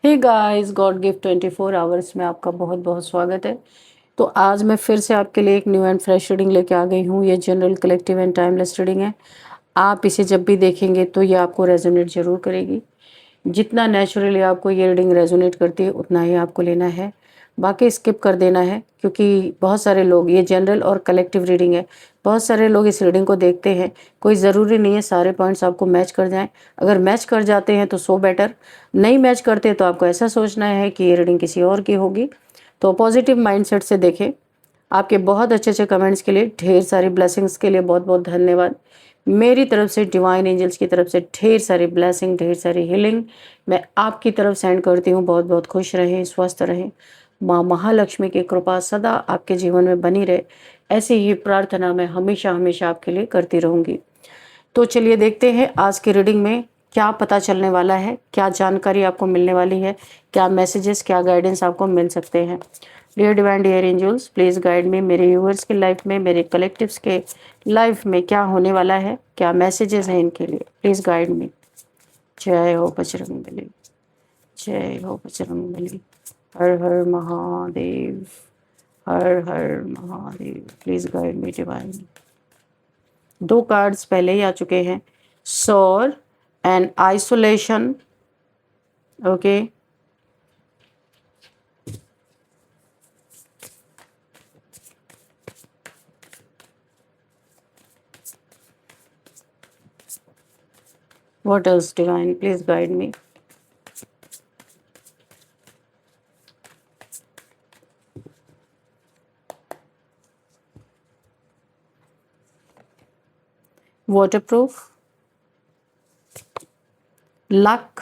हे guys, God gift 24 hours में आपका बहुत बहुत स्वागत है। तो आज मैं फिर से आपके लिए एक न्यू एंड फ्रेश रीडिंग लेके आ गई हूँ। ये general, collective and timeless reading है। आप इसे जब भी देखेंगे तो ये आपको रेजोनेट जरूर करेगी। जितना नेचुरली आपको ये रीडिंग रेजोनेट करती है उतना ही आपको लेना है, बाकी स्किप कर देना है। क्योंकि बहुत सारे लोग, ये जनरल और कलेक्टिव रीडिंग है, बहुत सारे लोग इस रीडिंग को देखते हैं। कोई ज़रूरी नहीं है सारे पॉइंट्स आपको मैच कर जाएं। अगर मैच कर जाते हैं तो सो बेटर, नहीं मैच करते तो आपको ऐसा सोचना है कि ये रीडिंग किसी और की होगी। तो पॉजिटिव माइंडसेट से देखें। आपके बहुत अच्छे अच्छे कमेंट्स के लिए, ढेर सारी ब्लेसिंग्स के लिए बहुत बहुत धन्यवाद। मेरी तरफ से, डिवाइन एंजल्स की तरफ से ढेर सारी ब्लेसिंग, ढेर सारी हीलिंग मैं आपकी तरफ सेंड करती हूँ। बहुत बहुत खुश रहें, स्वस्थ रहें। माँ महालक्ष्मी की कृपा सदा आपके जीवन में बनी रहे, ऐसी ही प्रार्थना मैं हमेशा हमेशा आपके लिए करती रहूँगी। तो चलिए देखते हैं आज की रीडिंग में क्या पता चलने वाला है, क्या जानकारी आपको मिलने वाली है, क्या मैसेजेस, क्या गाइडेंस आपको मिल सकते हैं। Dear divine, dear angels, please guide me. मेरे व्यूअर्स की लाइफ में, मेरे कलेक्टिव्स के लाइफ में क्या होने वाला है, क्या मैसेजेस हैं इनके लिए, प्लीज़ गाइड मी। जय हो बजरंगबली, जय हो बजरंगबली। हर हर महादेव, हर हर Mahadev. Please guide me divine. दो कार्ड्स पहले ही आ चुके हैं, sorrow and isolation. Okay, what else divine, please guide me। waterproof, luck,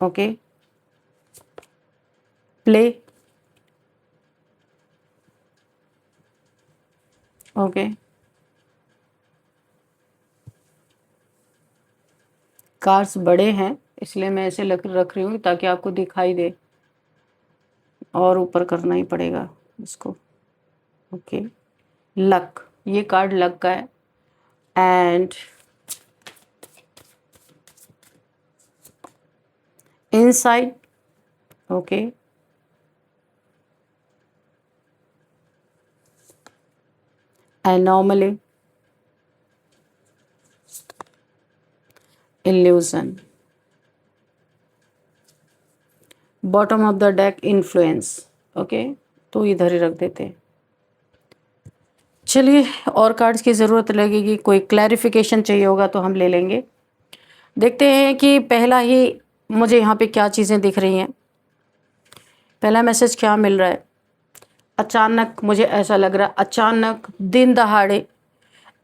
okay, play, okay, cards बड़े हैं इसलिए मैं ऐसे रख रही हूँ ताकि आपको दिखाई दे, और ऊपर करना ही पड़ेगा इसको। ओके, लक, ये कार्ड लक का है। And inside, okay, anomaly, illusion, bottom of the deck, influence. Okay, तो इधर ही रख देते हैं। चलिए, और कार्ड्स की ज़रूरत लगेगी, कोई क्लैरिफिकेशन चाहिए होगा तो हम ले लेंगे। देखते हैं कि पहला ही मुझे यहाँ पे क्या चीज़ें दिख रही हैं, पहला मैसेज क्या मिल रहा है। अचानक मुझे ऐसा लग रहा है, अचानक दिन दहाड़े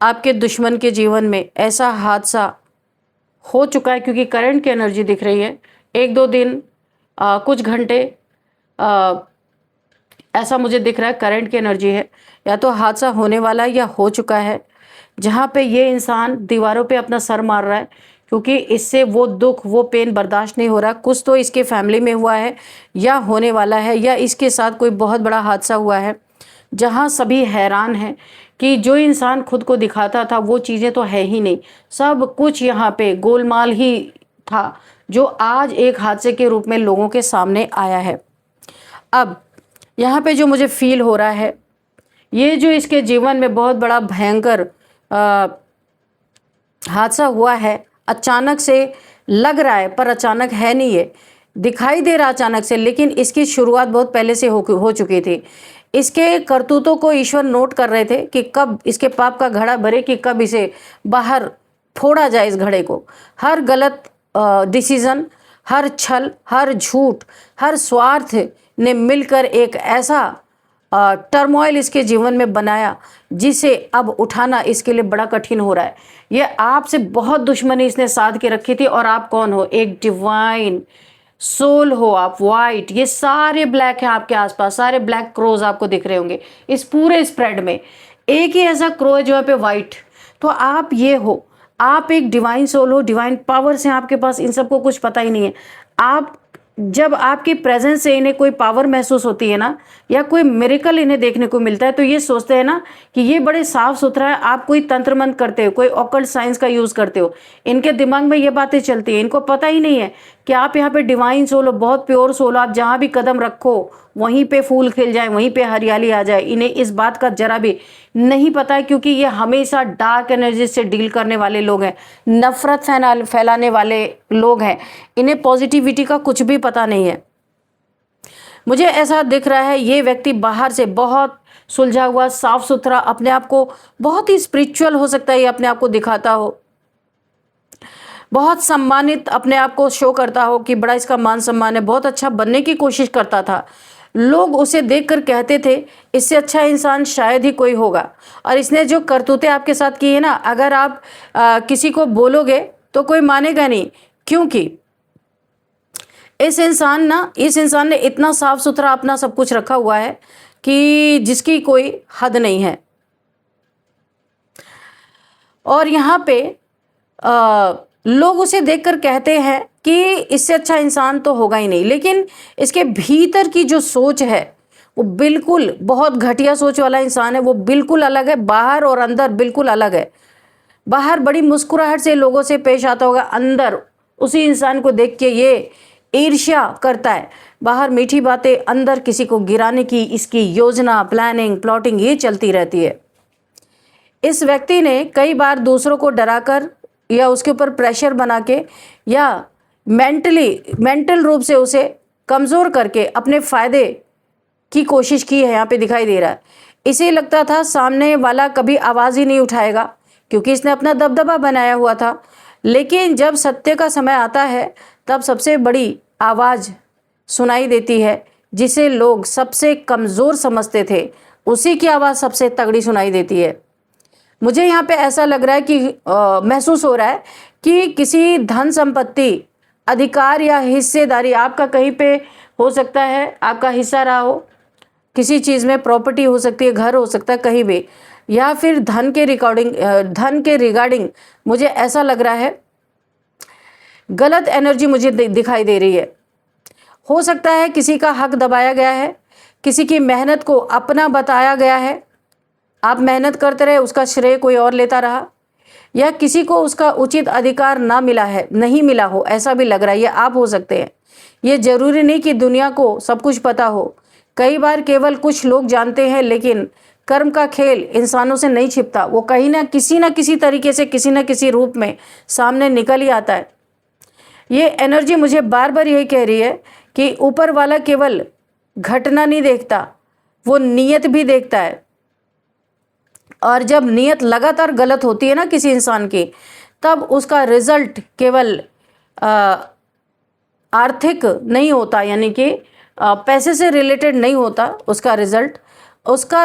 आपके दुश्मन के जीवन में ऐसा हादसा हो चुका है, क्योंकि करंट की एनर्जी दिख रही है। एक दो दिन, कुछ घंटे, ऐसा मुझे दिख रहा है करंट की एनर्जी है। या तो हादसा होने वाला है या हो चुका है, जहाँ पे ये इंसान दीवारों पे अपना सर मार रहा है, क्योंकि इससे वो दुख, वो पेन बर्दाश्त नहीं हो रहा। कुछ तो इसके फैमिली में हुआ है या होने वाला है, या इसके साथ कोई बहुत बड़ा हादसा हुआ है जहाँ सभी हैरान हैं कि जो इंसान खुद को दिखाता था वो चीज़ें तो है ही नहीं, सब कुछ यहाँ पे गोलमाल ही था, जो आज एक हादसे के रूप में लोगों के सामने आया है। अब यहाँ पे जो मुझे फील हो रहा है, ये जो इसके जीवन में बहुत बड़ा भयंकर हादसा हुआ है, अचानक से लग रहा है पर अचानक है नहीं, ये दिखाई दे रहा अचानक से, लेकिन इसकी शुरुआत बहुत पहले से हो चुकी थी। इसके करतूतों को ईश्वर नोट कर रहे थे कि कब इसके पाप का घड़ा भरे, कि कब इसे बाहर फोड़ा जाए इस घड़े को। हर गलत डिसीजन, हर छल, हर झूठ, हर स्वार्थ ने मिलकर एक ऐसा टर्मोइल इसके जीवन में बनाया जिसे अब उठाना इसके लिए बड़ा कठिन हो रहा है। ये आपसे बहुत दुश्मनी इसने साध के रखी थी, और आप कौन हो? एक डिवाइन सोल हो आप, वाइट। ये सारे ब्लैक हैं आपके आसपास, सारे ब्लैक क्रोज आपको दिख रहे होंगे इस पूरे स्प्रेड में। एक ही ऐसा क्रो है जो है पे वाइट। तो आप ये हो, आप एक डिवाइन सोल हो, डिवाइन पावर्स हैं आपके पास, इन सबको कुछ पता ही नहीं है। आप, जब आपकी प्रेजेंस से इन्हें कोई पावर महसूस होती है ना, या कोई मिरेकल इन्हें देखने को मिलता है, तो ये सोचते हैं ना कि ये बड़े साफ सुथरा है। आप कोई तंत्र मंत्र करते हो, कोई ऑकल्ट साइंस का यूज़ करते हो, इनके दिमाग में ये बातें चलती हैं। इनको पता ही नहीं है कि आप यहाँ पे डिवाइन सोल हो, बहुत प्योर सोल हो, आप जहाँ भी कदम रखो वहीं पे फूल खिल जाए, वहीं पे हरियाली आ जाए। इन्हें इस बात का जरा भी नहीं पता है, क्योंकि ये हमेशा डार्क एनर्जी से डील करने वाले लोग हैं, नफरत फैलाने वाले लोग हैं। इन्हें पॉजिटिविटी का कुछ भी पता नहीं है। मुझे ऐसा दिख रहा है ये व्यक्ति बाहर से बहुत सुलझा हुआ, साफ सुथरा, अपने आप को बहुत ही स्पिरिचुअल हो सकता है, ये अपने आप को दिखाता हो, बहुत सम्मानित अपने आप को शो करता हो कि बड़ा इसका मान सम्मान है, बहुत अच्छा बनने की कोशिश करता था। लोग उसे देखकर कहते थे इससे अच्छा इंसान शायद ही कोई होगा। और इसने जो करतूतें आपके साथ की है ना, अगर आप किसी को बोलोगे तो कोई मानेगा नहीं, क्योंकि इस इंसान ने इतना साफ सुथरा अपना सब कुछ रखा हुआ है कि जिसकी कोई हद नहीं है। और यहाँ पे लोग उसे देखकर कहते हैं कि इससे अच्छा इंसान तो होगा ही नहीं, लेकिन इसके भीतर की जो सोच है वो बिल्कुल बहुत घटिया सोच वाला इंसान है। वो बिल्कुल अलग है, बाहर और अंदर बिल्कुल अलग है। बाहर बड़ी मुस्कुराहट से लोगों से पेश आता होगा, अंदर उसी इंसान को देख के ये ईर्ष्या करता है। बाहर मीठी बातें, अंदर किसी को गिराने की इसकी योजना, प्लानिंग, प्लॉटिंग ये चलती रहती है। इस व्यक्ति ने कई बार दूसरों को डराकर या उसके ऊपर प्रेशर बना के या मेंटल रूप से उसे कमज़ोर करके अपने फ़ायदे की कोशिश की है, यहाँ पे दिखाई दे रहा है। इसे लगता था सामने वाला कभी आवाज़ ही नहीं उठाएगा, क्योंकि इसने अपना दबदबा बनाया हुआ था। लेकिन जब सत्य का समय आता है तब सबसे बड़ी आवाज़ सुनाई देती है, जिसे लोग सबसे कमज़ोर समझते थे, उसी की आवाज़ सबसे तगड़ी सुनाई देती है। मुझे यहाँ पे ऐसा लग रहा है कि महसूस हो रहा है कि किसी धन संपत्ति, अधिकार या हिस्सेदारी आपका कहीं पे हो सकता है, आपका हिस्सा रहा हो किसी चीज़ में, प्रॉपर्टी हो सकती है, घर हो सकता है, कहीं भी, या फिर धन के रिगार्डिंग मुझे ऐसा लग रहा है गलत एनर्जी मुझे दिखाई दे रही है। हो सकता है किसी का हक दबाया गया है, किसी की मेहनत को अपना बताया गया है, आप मेहनत करते रहे, उसका श्रेय कोई और लेता रहा, या किसी को उसका उचित अधिकार नहीं मिला हो, ऐसा भी लग रहा है। ये आप हो सकते हैं। ये जरूरी नहीं कि दुनिया को सब कुछ पता हो, कई बार केवल कुछ लोग जानते हैं, लेकिन कर्म का खेल इंसानों से नहीं छिपता, वो कहीं ना किसी तरीके से, किसी न किसी रूप में सामने निकल ही आता है। ये एनर्जी मुझे बार बार यही कह रही है कि ऊपर वाला केवल घटना नहीं देखता, वो नीयत भी देखता है। और जब नीयत लगातार गलत होती है ना किसी इंसान की, तब उसका रिजल्ट केवल आर्थिक नहीं होता, यानी कि पैसे से रिलेटेड नहीं होता। उसका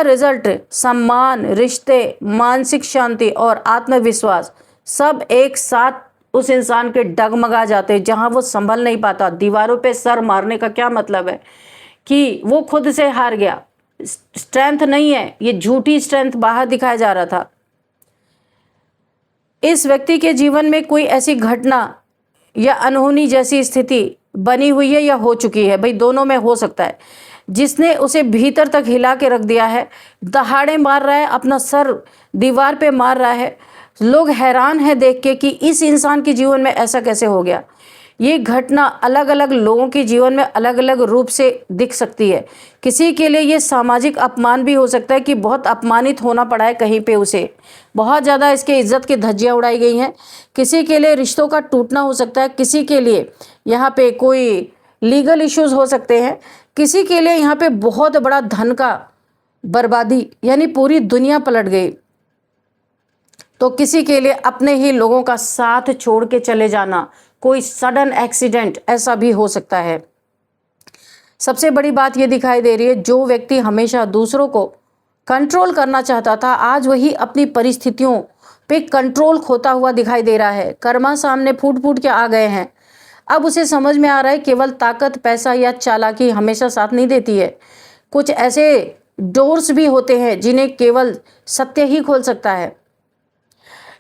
रिजल्ट सम्मान, रिश्ते, मानसिक शांति और आत्मविश्वास सब एक साथ उस इंसान के डगमगा जाते हैं, जहां वो संभल नहीं पाता। दीवारों पे सर मारने का क्या मतलब है कि वो खुद से हार गया, स्ट्रेंथ नहीं है, ये झूठी स्ट्रेंथ बाहर दिखाया जा रहा था। इस व्यक्ति के जीवन में कोई ऐसी घटना या अनहोनी जैसी स्थिति बनी हुई है या हो चुकी है, भाई दोनों में हो सकता है, जिसने उसे भीतर तक हिला के रख दिया है। दहाड़े मार रहा है, अपना सर दीवार पे मार रहा है। लोग हैरान हैं देख के कि इस इंसान के जीवन में ऐसा कैसे हो गया। ये घटना अलग अलग लोगों के जीवन में अलग अलग रूप से दिख सकती है। किसी के लिए ये सामाजिक अपमान भी हो सकता है कि बहुत अपमानित होना पड़ा है कहीं पे, उसे बहुत ज़्यादा इसके इज्जत की धज्जियाँ उड़ाई गई हैं। किसी के लिए रिश्तों का टूटना हो सकता है, किसी के लिए यहाँ पे कोई लीगल इश्यूज हो सकते हैं, किसी के लिए यहाँ पे बहुत बड़ा धन का बर्बादी, यानी पूरी दुनिया पलट गई, तो किसी के लिए अपने ही लोगों का साथ छोड़ के चले जाना, कोई सडन एक्सीडेंट, ऐसा भी हो सकता है। सबसे बड़ी बात ये दिखाई दे रही है, जो व्यक्ति हमेशा दूसरों को कंट्रोल करना चाहता था, आज वही अपनी परिस्थितियों पे कंट्रोल खोता हुआ दिखाई दे रहा है। कर्मा सामने फूट फूट के आ गए हैं। अब उसे समझ में आ रहा है केवल ताकत, पैसा या चालाकी हमेशा साथ नहीं देती है। कुछ ऐसे डोर्स भी होते हैं जिन्हें केवल सत्य ही खोल सकता है।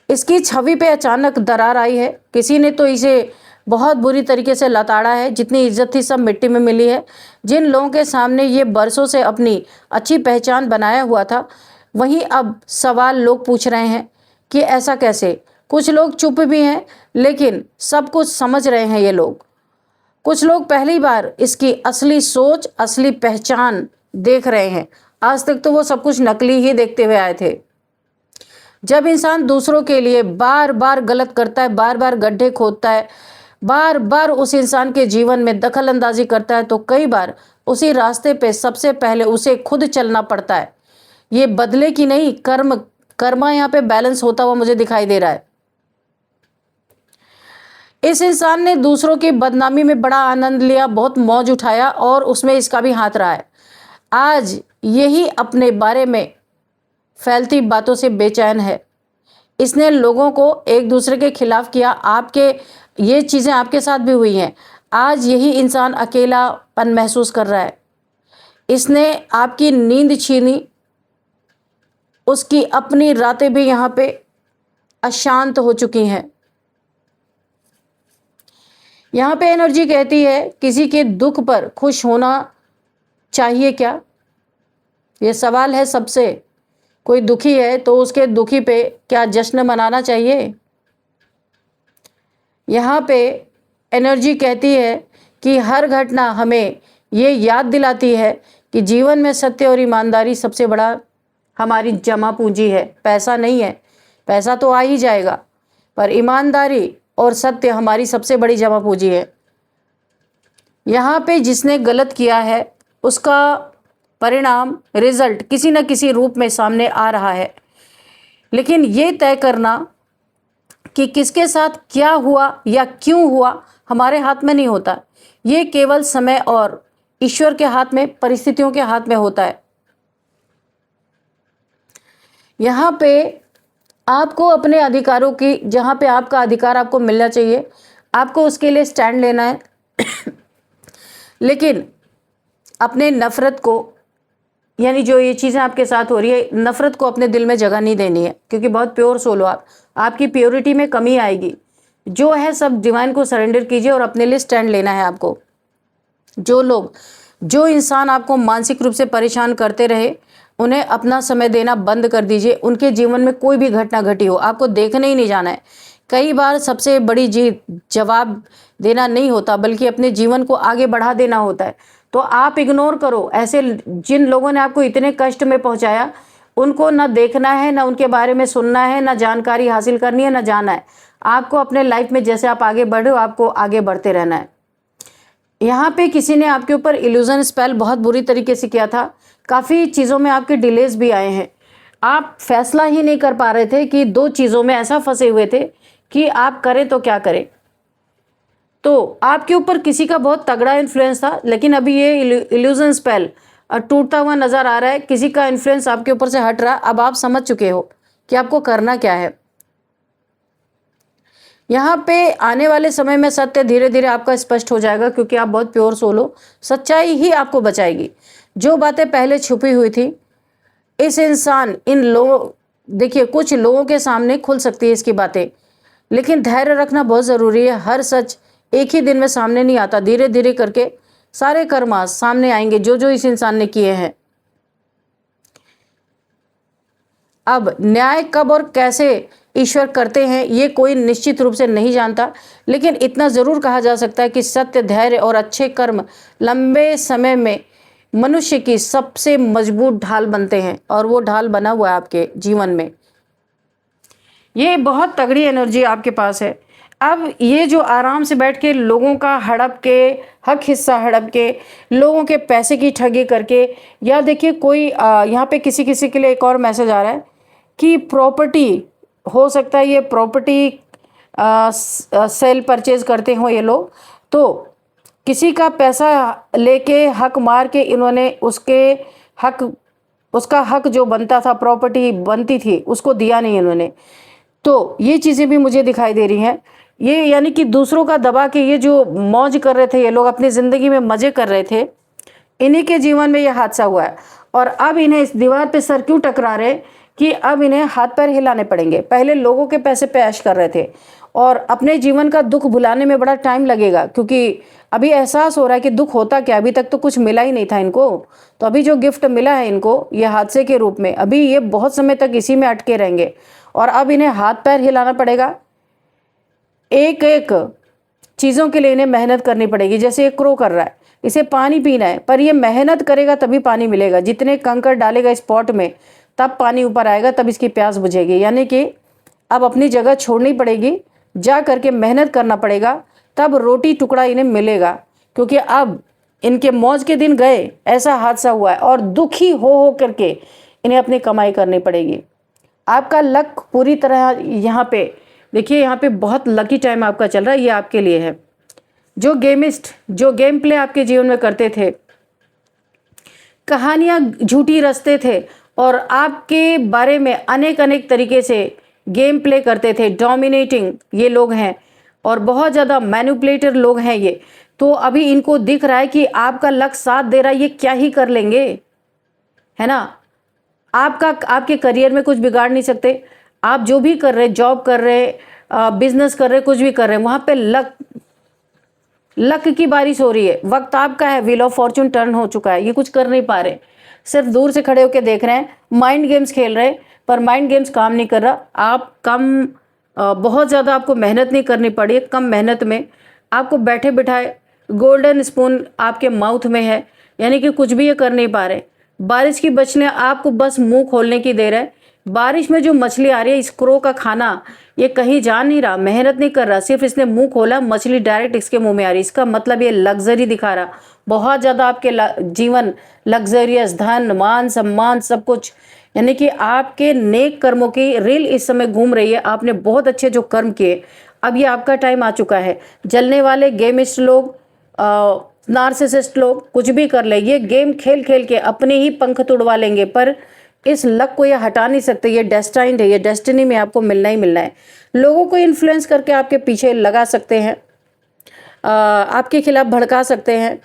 इसकी छवि पे अचानक दरार आई है। किसी ने तो इसे बहुत बुरी तरीके से लताड़ा है। जितनी इज्जत थी सब मिट्टी में मिली है। जिन लोगों के सामने ये बरसों से अपनी अच्छी पहचान बनाया हुआ था, वहीं अब सवाल लोग पूछ रहे हैं कि ऐसा कैसे। कुछ लोग चुप भी हैं, लेकिन सब कुछ समझ रहे हैं ये लोग। कुछ लोग पहली बार इसकी असली सोच, असली पहचान देख रहे हैं। आज तक तो वो सब कुछ नकली ही देखते हुए आए थे। जब इंसान दूसरों के लिए बार बार गलत करता है, बार बार गड्ढे खोदता है, बार बार उस इंसान के जीवन में दखल अंदाजी करता है, तो कई बार उसी रास्ते पे सबसे पहले उसे खुद चलना पड़ता है। ये बदले की नहीं, कर्मा यहाँ पे बैलेंस होता हुआ मुझे दिखाई दे रहा है। इस इंसान ने दूसरों की बदनामी में बड़ा आनंद लिया, बहुत मौज उठाया और उसमें इसका भी हाथ रहा है। आज यही अपने बारे में फैलती बातों से बेचैन है। इसने लोगों को एक दूसरे के खिलाफ किया। ये चीज़ें आपके साथ भी हुई हैं। आज यही इंसान अकेलापन महसूस कर रहा है। इसने आपकी नींद छीनी, उसकी अपनी रातें भी यहाँ पे अशांत हो चुकी हैं। यहाँ पे एनर्जी कहती है किसी के दुख पर खुश होना चाहिए क्या? ये सवाल है सबसे। कोई दुखी है तो उसके दुखी पे क्या जश्न मनाना चाहिए? यहाँ पे एनर्जी कहती है कि हर घटना हमें ये याद दिलाती है कि जीवन में सत्य और ईमानदारी सबसे बड़ा हमारी जमा पूंजी है। पैसा नहीं है, पैसा तो आ ही जाएगा, पर ईमानदारी और सत्य हमारी सबसे बड़ी जमा पूंजी है। यहाँ पे जिसने गलत किया है उसका परिणाम, रिजल्ट किसी न किसी रूप में सामने आ रहा है, लेकिन ये तय करना कि किसके साथ क्या हुआ या क्यों हुआ हमारे हाथ में नहीं होता। ये केवल समय और ईश्वर के हाथ में, परिस्थितियों के हाथ में होता है। यहाँ पे आपको अपने अधिकारों की, जहाँ पे आपका अधिकार आपको मिलना चाहिए, आपको उसके लिए स्टैंड लेना है। लेकिन अपने नफरत को, यानी जो ये चीज़ें आपके साथ हो रही है, नफरत को अपने दिल में जगह नहीं देनी है, क्योंकि बहुत प्योर सोल हो आप। आपकी प्योरिटी में कमी आएगी। जो है सब डिवाइन को सरेंडर कीजिए और अपने लिए स्टैंड लेना है आपको। जो इंसान आपको मानसिक रूप से परेशान करते रहे, उन्हें अपना समय देना बंद कर दीजिए। उनके जीवन में कोई भी घटना घटी हो, आपको देखने ही नहीं जाना है। कई बार सबसे बड़ी जीत जवाब देना नहीं होता, बल्कि अपने जीवन को आगे बढ़ा देना होता है। तो आप इग्नोर करो ऐसे जिन लोगों ने आपको इतने कष्ट में पहुंचाया। उनको ना देखना है, ना उनके बारे में सुनना है, ना जानकारी हासिल करनी है, ना जाना है। आपको अपने लाइफ में जैसे आप आगे बढ़ रहे हो, आपको आगे बढ़ते रहना है। यहाँ पे किसी ने आपके ऊपर इल्यूजन स्पेल बहुत बुरी तरीके से किया था। काफ़ी चीज़ों में आपके डिलेज भी आए हैं। आप फैसला ही नहीं कर पा रहे थे कि दो चीज़ों में ऐसा फंसे हुए थे कि आप करें तो क्या करें। तो आपके ऊपर किसी का बहुत तगड़ा इन्फ्लुएंस था, लेकिन अभी ये इल्यूजन स्पेल टूटता हुआ नज़र आ रहा है। किसी का इन्फ्लुएंस आपके ऊपर से हट रहा है। अब आप समझ चुके हो कि आपको करना क्या है। यहाँ पे आने वाले समय में सत्य धीरे धीरे आपका स्पष्ट हो जाएगा, क्योंकि आप बहुत प्योर सोल हो। सच्चाई ही आपको बचाएगी। जो बातें पहले छुपी हुई थी, इस इंसान इन लोगों, देखिए कुछ लोगों के सामने खुल सकती है इसकी बातें, लेकिन धैर्य रखना बहुत ज़रूरी है। हर सच एक ही दिन में सामने नहीं आता। धीरे धीरे करके सारे कर्म सामने आएंगे जो इस इंसान ने किए हैं। अब न्याय कब और कैसे ईश्वर करते हैं ये कोई निश्चित रूप से नहीं जानता, लेकिन इतना ज़रूर कहा जा सकता है कि सत्य, धैर्य और अच्छे कर्म लंबे समय में मनुष्य की सबसे मजबूत ढाल बनते हैं, और वो ढाल बना हुआ है आपके जीवन में। ये बहुत तगड़ी एनर्जी आपके पास है। अब ये जो आराम से बैठ के लोगों का हड़प के, हक हिस्सा हड़प के, लोगों के पैसे की ठगी करके, या देखिए कोई यहाँ पे किसी के लिए एक और मैसेज आ रहा है कि प्रॉपर्टी हो सकता है, ये प्रॉपर्टी सेल परचेज करते हो ये लोग। तो किसी का पैसा लेके हक मार के इन्होंने उसका हक जो बनता था, प्रॉपर्टी बनती थी, उसको दिया नहीं इन्होंने। तो ये चीज़ें भी मुझे दिखाई दे रही हैं। ये यानी कि दूसरों का दबा के ये जो मौज कर रहे थे, ये लोग अपनी ज़िंदगी में मज़े कर रहे थे, इन्हीं के जीवन में ये हादसा हुआ है। और अब इन्हें इस दीवार पे सर क्यों टकरा रहे कि अब इन्हें हाथ पैर हिलाने पड़ेंगे। पहले लोगों के पैसे पे ऐश कर रहे थे, और अपने जीवन का दुख भुलाने में बड़ा टाइम लगेगा, क्योंकि अभी एहसास हो रहा है कि दुख होता क्या। अभी तक तो कुछ मिला ही नहीं था इनको, तो अभी जो गिफ्ट मिला है इनको ये हादसे के रूप में, अभी ये बहुत समय तक इसी में अटके रहेंगे, और अब इन्हें हाथ पैर हिलाना पड़ेगा। एक एक चीज़ों के लिए इन्हें मेहनत करनी पड़ेगी। जैसे ये क्रो कर रहा है, इसे पानी पीना है, पर ये मेहनत करेगा तभी पानी मिलेगा। जितने कंकड़ डालेगा इस पॉट में तब पानी ऊपर आएगा, तब इसकी प्यास बुझेगी। यानी कि अब अपनी जगह छोड़नी पड़ेगी, जा करके मेहनत करना पड़ेगा, तब रोटी टुकड़ा इन्हें मिलेगा। क्योंकि अब इनके मौज के दिन गए, ऐसा हादसा हुआ है और दुखी हो करके इन्हें अपनी कमाई करनी पड़ेगी। आपका लक पूरी तरह यहाँ पे देखिए, यहाँ पे बहुत लकी टाइम आपका चल रहा है, ये आपके लिए है। जो गेमिस्ट, जो गेम प्ले आपके जीवन में करते थे, कहानियाँ झूठी रचते थे और आपके बारे में अनेक अनेक तरीके से गेम प्ले करते थे, डोमिनेटिंग ये लोग हैं और बहुत ज़्यादा मैनिपुलेटर लोग हैं ये। तो अभी इनको दिख रहा है कि आपका लक साथ दे रहा है, ये क्या ही कर लेंगे, है ना। आपके करियर में कुछ बिगाड़ नहीं सकते। आप जो भी कर रहे, जॉब कर रहे, बिजनेस कर रहे, कुछ भी कर रहे हैं, वहाँ पे लक की बारिश हो रही है। वक्त आपका है, व्हील ऑफ फॉर्चून टर्न हो चुका है। ये कुछ कर नहीं पा रहे, सिर्फ दूर से खड़े होकर देख रहे हैं, माइंड गेम्स खेल रहे हैं, पर माइंड गेम्स काम नहीं कर रहा। आप बहुत ज़्यादा आपको मेहनत नहीं करनी पड़ी, कम मेहनत में आपको बैठे बिठाए गोल्डन स्पून आपके माउथ में है, यानी कि कुछ भी ये कर नहीं पा रहे। बारिश की बचने आपको बस मुंह खोलने की देर है। बारिश में जो मछली आ रही है, इस क्रो का खाना, ये कहीं जा नहीं रहा, मेहनत नहीं कर रहा, सिर्फ इसने मुंह खोला, मछली डायरेक्ट इसके मुंह में आ रही। इसका मतलब ये लग्जरी दिखा रहा, बहुत ज़्यादा आपके जीवन लग्जरियस, धन मान सम्मान सब कुछ, यानी कि आपके नेक कर्मों की रील इस समय घूम रही है। आपने बहुत अच्छे जो कर्म किए, अब ये आपका टाइम आ चुका है। जलने वाले गेमिस्ट लोग, नार्सिसिस्ट लोग कुछ भी कर ले, ये गेम खेल खेल के अपने ही पंख तुड़वा लेंगे, पर इस लक को ये हटा नहीं सकते। ये डेस्टाइन्ड है, ये डेस्टिनी में आपको मिलना ही मिलना है। लोगों को इन्फ्लुएंस करके आपके पीछे लगा सकते हैं, आपके खिलाफ भड़का सकते हैं।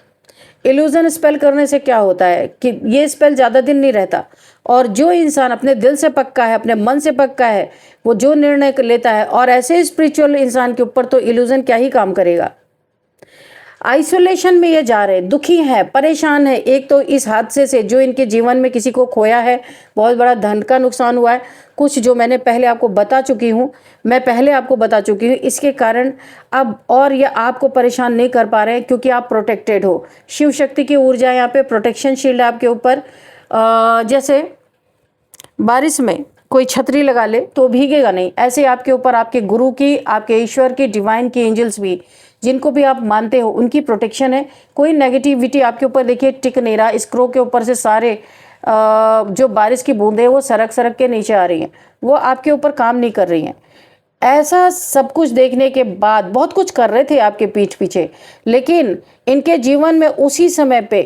इल्यूजन स्पेल करने से क्या होता है कि ये स्पेल ज़्यादा दिन नहीं रहता, और जो इंसान अपने दिल से पक्का है, अपने मन से पक्का है, वो जो निर्णय लेता है, और ऐसे स्पिरिचुअल इंसान के ऊपर तो इल्यूजन क्या ही काम करेगा। आइसोलेशन में ये जा रहे, दुखी हैं, परेशान है। एक तो इस हादसे से जो इनके जीवन में किसी को खोया है, बहुत बड़ा धन का नुकसान हुआ है, कुछ जो मैंने पहले आपको बता चुकी हूँ, इसके कारण अब और ये आपको परेशान नहीं कर पा रहे हैं, क्योंकि आप प्रोटेक्टेड हो। शिव शक्ति की ऊर्जा यहाँ पे प्रोटेक्शन शील्ड है आपके ऊपर। जैसे बारिश में कोई छतरी लगा ले तो भीगेगा नहीं, ऐसे आपके ऊपर आपके गुरु की, आपके ईश्वर की, डिवाइन की, एंजल्स भी, जिनको भी आप मानते हो, उनकी प्रोटेक्शन है। कोई नेगेटिविटी आपके ऊपर देखिए टिक नहीं रहा। इस क्रो के ऊपर से सारे जो बारिश की बूंदें वो सरक सरक के नीचे आ रही हैं, वो आपके ऊपर काम नहीं कर रही हैं। ऐसा सब कुछ देखने के बाद बहुत कुछ कर रहे थे आपके पीठ पीछे, लेकिन इनके जीवन में उसी समय पे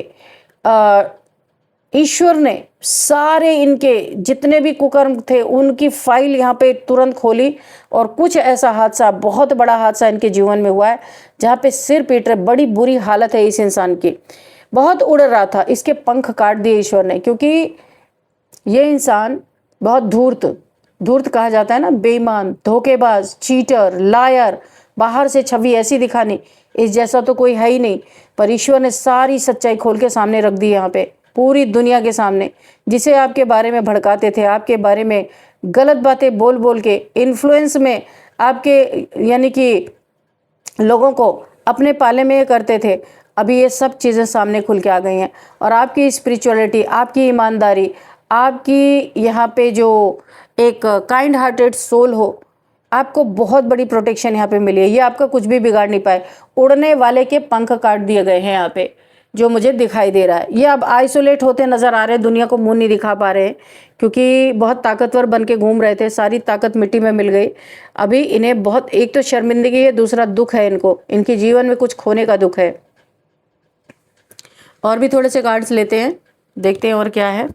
ईश्वर ने सारे इनके जितने भी कुकर्म थे उनकी फाइल यहाँ पे तुरंत खोली, और कुछ ऐसा हादसा, बहुत बड़ा हादसा इनके जीवन में हुआ है, जहाँ पे सिर पीट रहे, बड़ी बुरी हालत है इस इंसान की। बहुत उड़ रहा था, इसके पंख काट दिए ईश्वर ने, क्योंकि ये इंसान बहुत धूर्त कहा जाता है ना, बेईमान, धोखेबाज, चीटर, लायर, बाहर से छवि ऐसी दिखानी, इस जैसा तो कोई है ही नहीं। पर ईश्वर ने सारी सच्चाई खोल के सामने रख दी यहाँ पे, पूरी दुनिया के सामने। जिसे आपके बारे में भड़काते थे, आपके बारे में गलत बातें बोल बोल के इन्फ्लुएंस में आपके, यानी कि लोगों को अपने पाले में करते थे, अभी ये सब चीज़ें सामने खुल के आ गई हैं। और आपकी स्पिरिचुअलिटी, आपकी ईमानदारी, आपकी यहाँ पे जो एक काइंड हार्टेड सोल हो, आपको बहुत बड़ी प्रोटेक्शन यहाँ पे मिली है। ये आपका कुछ भी बिगाड़ नहीं पाए। उड़ने वाले के पंख काट दिए गए हैं यहाँ पे, जो मुझे दिखाई दे रहा है। ये अब आइसोलेट होते नज़र आ रहे हैं, दुनिया को मुंह नहीं दिखा पा रहे हैं, क्योंकि बहुत ताकतवर बन के घूम रहे थे, सारी ताकत मिट्टी में मिल गई। अभी इन्हें बहुत, एक तो शर्मिंदगी है, दूसरा दुख है इनको, इनके जीवन में कुछ खोने का दुख है। और भी थोड़े से कार्ड्स लेते हैं, देखते हैं और क्या है।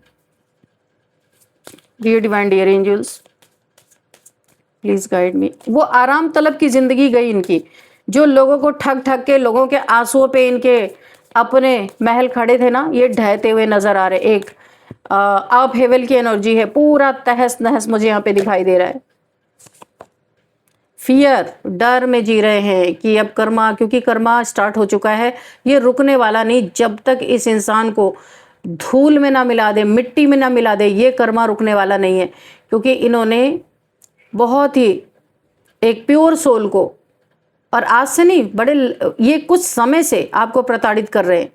Dear divine, dear angels, please guide me. वो आराम तलब की जिंदगी गई इनकी, जो लोगों को ठग ठग के, लोगों के आंसुओं पे इनके अपने महल खड़े थे ना, ये ढहते हुए नजर आ रहे। एक आप हेवल की एनर्जी है, पूरा तहस नहस मुझे यहाँ पे दिखाई दे रहा है। फियर, डर में जी रहे हैं कि अब कर्मा, क्योंकि कर्मा स्टार्ट हो चुका है, ये रुकने वाला नहीं। जब तक इस इंसान को धूल में ना मिला दे, मिट्टी में ना मिला दे, ये कर्मा रुकने वाला नहीं है। क्योंकि इन्होंने बहुत ही एक प्योर सोल को और आज से नहीं, बड़े ये कुछ समय से आपको प्रताड़ित कर रहे हैं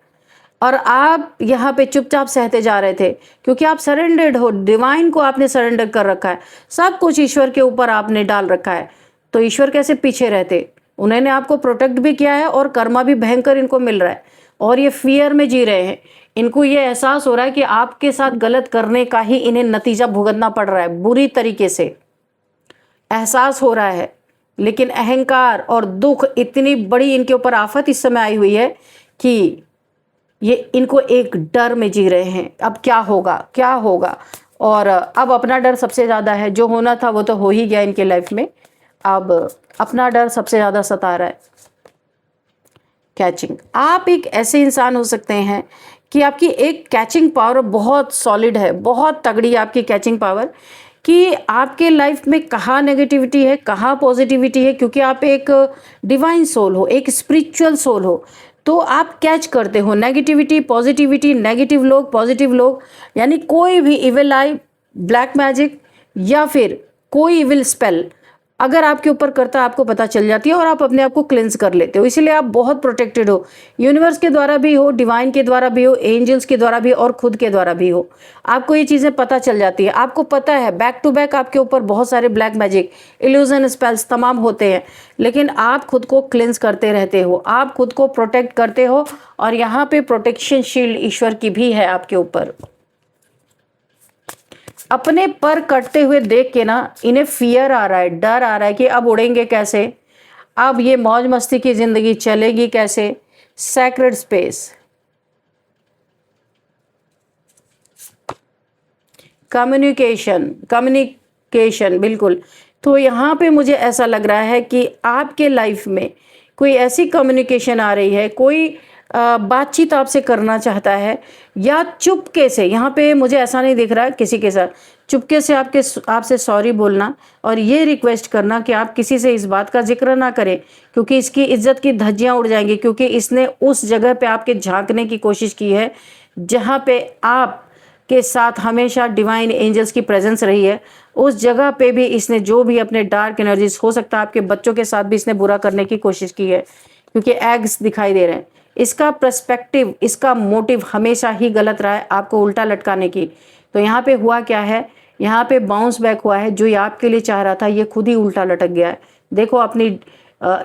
और आप यहाँ पे चुपचाप सहते जा रहे थे क्योंकि आप सरेंडर्ड हो, डिवाइन को आपने सरेंडर कर रखा है, सब कुछ ईश्वर के ऊपर आपने डाल रखा है। तो ईश्वर कैसे पीछे रहते? उन्होंने आपको प्रोटेक्ट भी किया है और कर्मा भी भयंकर इनको मिल रहा है और ये फियर में जी रहे हैं। इनको ये एहसास हो रहा है कि आपके साथ गलत करने का ही इन्हें नतीजा भुगतना पड़ रहा है, बुरी तरीके से एहसास हो रहा है। लेकिन अहंकार और दुख, इतनी बड़ी इनके ऊपर आफत इस समय आई हुई है कि ये इनको एक डर में जी रहे हैं, अब क्या होगा क्या होगा। और अब अपना डर सबसे ज़्यादा है, जो होना था वो तो हो ही गया इनके लाइफ में, अब अपना डर सबसे ज़्यादा सता रहा है। कैचिंग, आप एक ऐसे इंसान हो सकते हैं कि आपकी एक कैचिंग पावर बहुत सॉलिड है, बहुत तगड़ी आपकी कैचिंग पावर, कि आपके लाइफ में कहाँ नेगेटिविटी है कहाँ पॉजिटिविटी है, क्योंकि आप एक डिवाइन सोल हो, एक स्पिरिचुअल सोल हो, तो आप कैच करते हो नेगेटिविटी पॉजिटिविटी, नेगेटिव लोग पॉजिटिव लोग, यानी कोई भी इविल आई, ब्लैक मैजिक या फिर कोई इविल स्पेल अगर आपके ऊपर करता है आपको पता चल जाती है और आप अपने आप को क्लेंस कर लेते हो। इसीलिए आप बहुत प्रोटेक्टेड हो, यूनिवर्स के द्वारा भी हो, डिवाइन के द्वारा भी हो, एंजल्स के द्वारा भी और खुद के द्वारा भी हो। आपको ये चीज़ें पता चल जाती है, आपको पता है बैक टू बैक आपके ऊपर बहुत सारे ब्लैक मैजिक, इल्यूजन, स्पेल्स तमाम होते हैं, लेकिन आप खुद को क्लेंस करते रहते हो, आप खुद को प्रोटेक्ट करते हो। और यहाँ पे प्रोटेक्शन शील्ड ईश्वर की भी है आपके ऊपर। अपने पर कटते हुए देख के ना इन्हें फियर आ रहा है, डर आ रहा है कि अब उड़ेंगे कैसे, अब ये मौज मस्ती की जिंदगी चलेगी कैसे। सैक्रेड स्पेस, कम्युनिकेशन बिल्कुल। तो यहाँ पे मुझे ऐसा लग रहा है कि आपके लाइफ में कोई ऐसी कम्युनिकेशन आ रही है, कोई बातचीत आपसे करना चाहता है, या चुपके से, यहाँ पे मुझे ऐसा नहीं दिख रहा है किसी के साथ, चुपके से आपसे सॉरी बोलना और ये रिक्वेस्ट करना कि आप किसी से इस बात का जिक्र ना करें, क्योंकि इसकी इज्जत की धज्जियाँ उड़ जाएंगी, क्योंकि इसने उस जगह पे आपके झांकने की कोशिश की है जहाँ पे आप के साथ हमेशा डिवाइन एंजल्स की प्रेजेंस रही है। उस जगह पे भी इसने जो भी अपने डार्क एनर्जीज, हो सकता है आपके बच्चों के साथ भी इसने बुरा करने की कोशिश की है, क्योंकि एग्स दिखाई दे रहे हैं। इसका पर्सपेक्टिव, इसका मोटिव हमेशा ही गलत रहा है, आपको उल्टा लटकाने की। तो यहाँ पे हुआ क्या है, यहाँ पे बाउंस बैक हुआ है, जो ये आपके लिए चाह रहा था ये खुद ही उल्टा लटक गया है। देखो अपनी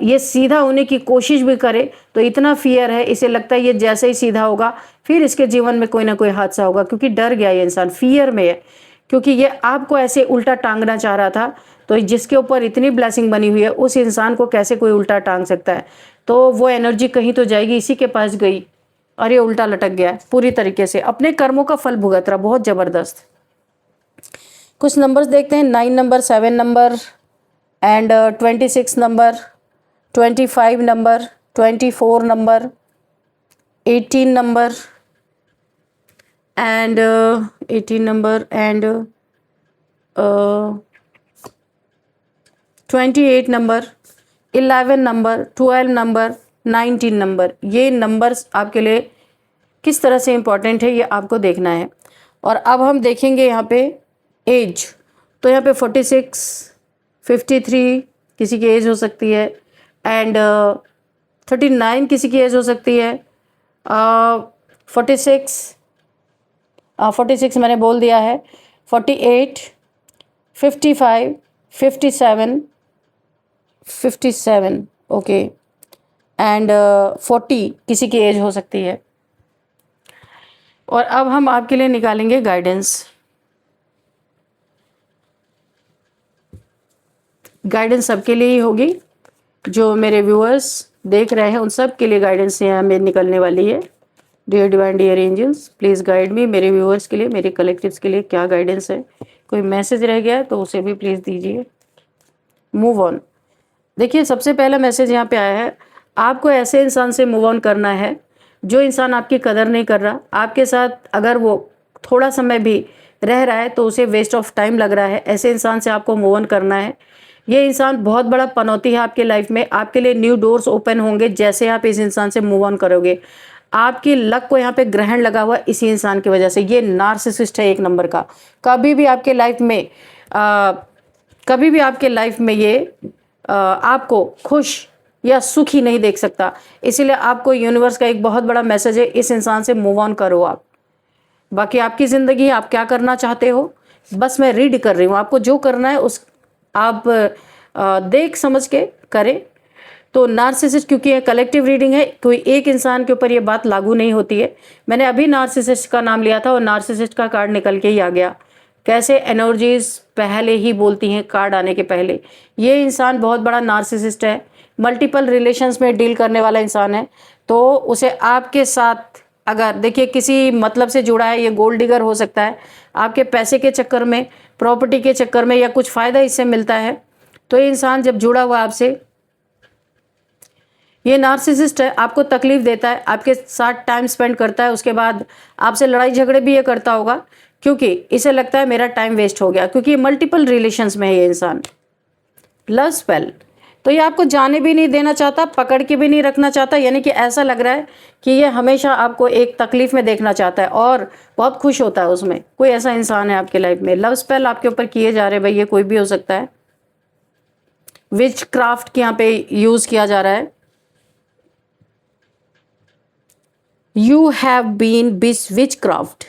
ये सीधा होने की कोशिश भी करे तो इतना फियर है, इसे लगता है ये जैसे ही सीधा होगा फिर इसके जीवन में कोई ना कोई हादसा होगा, क्योंकि डर गया ये इंसान, फियर में है, क्योंकि ये आपको ऐसे उल्टा टांगना चाह रहा था। तो जिसके ऊपर इतनी ब्लेसिंग बनी हुई है उस इंसान को कैसे कोई उल्टा टांग सकता है। तो वो एनर्जी कहीं तो जाएगी, इसी के पास गई और ये उल्टा लटक गया पूरी तरीके से, अपने कर्मों का फल भुगत रहा, बहुत ज़बरदस्त। कुछ नंबर्स देखते हैं, 9 number, 7 number and 26 number, 25 number, 24 number, 18 number and 18 number and 28 number, 11 number, 12 number, 19 number. ये नंबर्स आपके लिए किस तरह से इम्पॉर्टेंट है ये आपको देखना है। और अब हम देखेंगे यहाँ पे एज, तो यहाँ पे 46, 53 किसी की एज हो सकती है एंड 39 किसी की एज हो सकती है, 46 मैंने बोल दिया है, 48, 55, 57 ओके एंड 40 किसी की एज हो सकती है। और अब हम आपके लिए निकालेंगे गाइडेंस। गाइडेंस सबके लिए ही होगी, जो मेरे व्यूअर्स देख रहे हैं उन सब के लिए गाइडेंस यहाँ में निकलने वाली है। Dear divine, dear angels, please guide me. मेरे व्यूअर्स के लिए, मेरे कलेक्टिव्स के लिए क्या गाइडेंस है, कोई मैसेज रह गया है तो उसे भी प्लीज़ दीजिए। Move on. देखिए सबसे पहला मैसेज यहाँ पे आया है, आपको ऐसे इंसान से मूव ऑन करना है जो इंसान आपकी कदर नहीं कर रहा, आपके साथ अगर वो थोड़ा समय भी रह रहा है तो उसे वेस्ट ऑफ टाइम लग रहा है, ऐसे इंसान से आपको मूव ऑन करना है। ये इंसान बहुत बड़ा पनौती है आपके लाइफ में, आपके लिए न्यू डोर्स ओपन होंगे जैसे आप इस इंसान से मूव ऑन करोगे। आपकी लक को यहाँ पे ग्रहण लगा हुआ इसी इंसान की वजह से। ये नार्सिसिस्ट है एक नंबर का। कभी भी आपके लाइफ में ये आपको खुश या सुखी नहीं देख सकता। इसीलिए आपको यूनिवर्स का एक बहुत बड़ा मैसेज है, इस इंसान से मूव ऑन करो आप। बाकी आपकी ज़िंदगी, आप क्या करना चाहते हो, बस मैं रीड कर रही हूँ, आपको जो करना है उस आप देख समझ के करें। तो नार्सिसिस्ट, क्योंकि ये कलेक्टिव रीडिंग है, कोई एक इंसान के ऊपर ये बात लागू नहीं होती है। मैंने अभी नार्सिसिस्ट का नाम लिया था और नार्सिसिस्ट का कार्ड निकल के ही आ गया। कैसे एनर्जीज पहले ही बोलती हैं कार्ड आने के पहले। ये इंसान बहुत बड़ा नार्सिसिस्ट है, मल्टीपल रिलेशंस में डील करने वाला इंसान है। तो उसे आपके साथ अगर देखिए किसी मतलब से जुड़ा है, ये गोल्ड डिगर हो सकता है, आपके पैसे के चक्कर में, प्रॉपर्टी के चक्कर में, या कुछ फ़ायदा इससे मिलता है। तो ये इंसान जब जुड़ा हुआ आपसे, ये नार्सिसिस्ट है, आपको तकलीफ देता है, आपके साथ टाइम स्पेंड करता है, उसके बाद आपसे लड़ाई झगड़े भी ये करता होगा, क्योंकि इसे लगता है मेरा टाइम वेस्ट हो गया, क्योंकि ये मल्टीपल रिलेशंस में है ये इंसान। लव स्पेल, तो ये आपको जाने भी नहीं देना चाहता, पकड़ के भी नहीं रखना चाहता, यानी कि ऐसा लग रहा है कि ये हमेशा आपको एक तकलीफ में देखना चाहता है और बहुत खुश होता है उसमें। कोई ऐसा इंसान है आपके लाइफ में। लव स्पेल आपके ऊपर किए जा रहे हैं भाई, ये कोई भी हो सकता है। विच क्राफ्ट के यहाँ पे यूज किया जा रहा है। You have been witchcraft,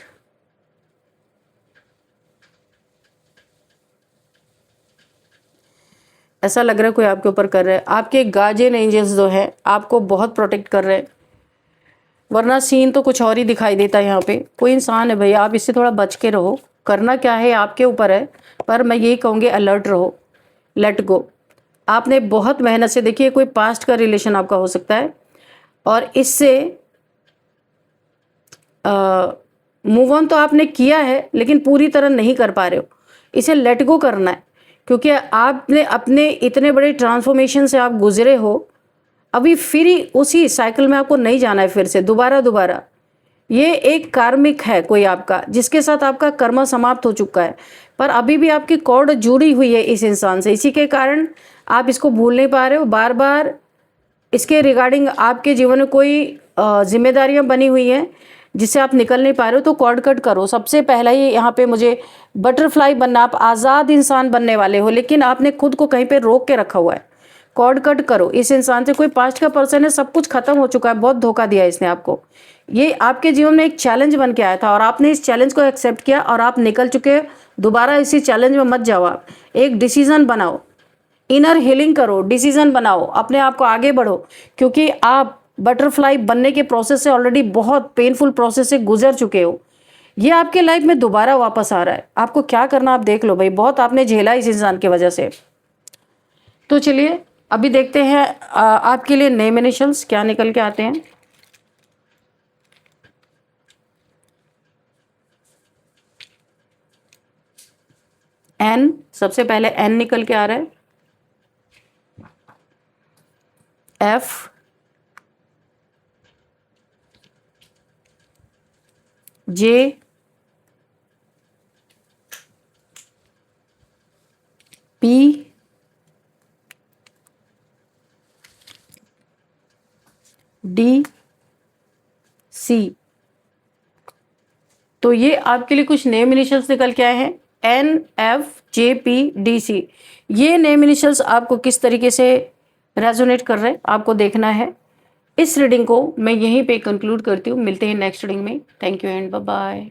ऐसा लग रहा है कोई आपके ऊपर कर रहा है। आपके गार्जियन एंजल्स जो है आपको बहुत प्रोटेक्ट कर रहे हैं, वरना सीन तो कुछ और ही दिखाई देता है। यहाँ पे कोई इंसान है भाई, आप इससे थोड़ा बच के रहो। करना क्या है आपके ऊपर है, पर मैं यही कहूँगी अलर्ट रहो, लेट गो। आपने बहुत मेहनत से, देखिए कोई पास्ट का रिलेशन आपका हो सकता है और इससे मूव ऑन तो आपने किया है लेकिन पूरी तरह नहीं कर पा रहे हो। इसे लेट गो करना है, क्योंकि आपने अपने इतने बड़े ट्रांसफॉर्मेशन से आप गुजरे हो, अभी फिर ही उसी साइकिल में आपको नहीं जाना है फिर से दोबारा। ये एक कार्मिक है कोई आपका, जिसके साथ आपका कर्म समाप्त हो चुका है, पर अभी भी आपकी कॉर्ड जुड़ी हुई है इस इंसान से। इसी के कारण आप इसको भूल नहीं पा रहे हो। बार बार इसके रिगार्डिंग आपके जीवन में कोई जिम्मेदारियां बनी हुई हैं जिससे आप निकल नहीं पा रहे हो, तो कॉर्ड कट करो। सबसे पहला ही यहाँ पे मुझे बटरफ्लाई बनना, आप आज़ाद इंसान बनने वाले हो, लेकिन आपने खुद को कहीं पे रोक के रखा हुआ है। कॉर्ड कट करो इस इंसान से। कोई पास्ट का पर्सन है, सब कुछ खत्म हो चुका है, बहुत धोखा दिया इसने आपको। ये आपके जीवन में एक चैलेंज बन के आया था और आपने इस चैलेंज को एक्सेप्ट किया और आप निकल चुके। दोबारा इसी चैलेंज में मत जाओ आप। एक डिसीजन बनाओ, इनर हीलिंग करो, डिसीजन बनाओ, अपने आप को आगे बढ़ो, क्योंकि आप बटरफ्लाई बनने के प्रोसेस से ऑलरेडी बहुत पेनफुल प्रोसेस से गुजर चुके हो। ये आपके लाइफ में दोबारा वापस आ रहा है। आपको क्या करना आप देख लो भाई, बहुत आपने झेला इस इंसान की वजह से। तो चलिए अभी देखते हैं आपके लिए नेम इनिशियल्स क्या निकल के आते हैं। एन, सबसे पहले एन निकल के आ रहा है। एफ, जे, पी, डी, सी। तो ये आपके लिए कुछ नेम इनिशियल्स निकल के आए हैं, एन, एफ, जे, पी, डी, सी। ये नेम इनिशियल्स आपको किस तरीके से रेजोनेट कर रहे हैं आपको देखना है। इस रीडिंग को मैं यहीं पे कंक्लूड करती हूँ। मिलते हैं नेक्स्ट रीडिंग में। Thank you and bye bye.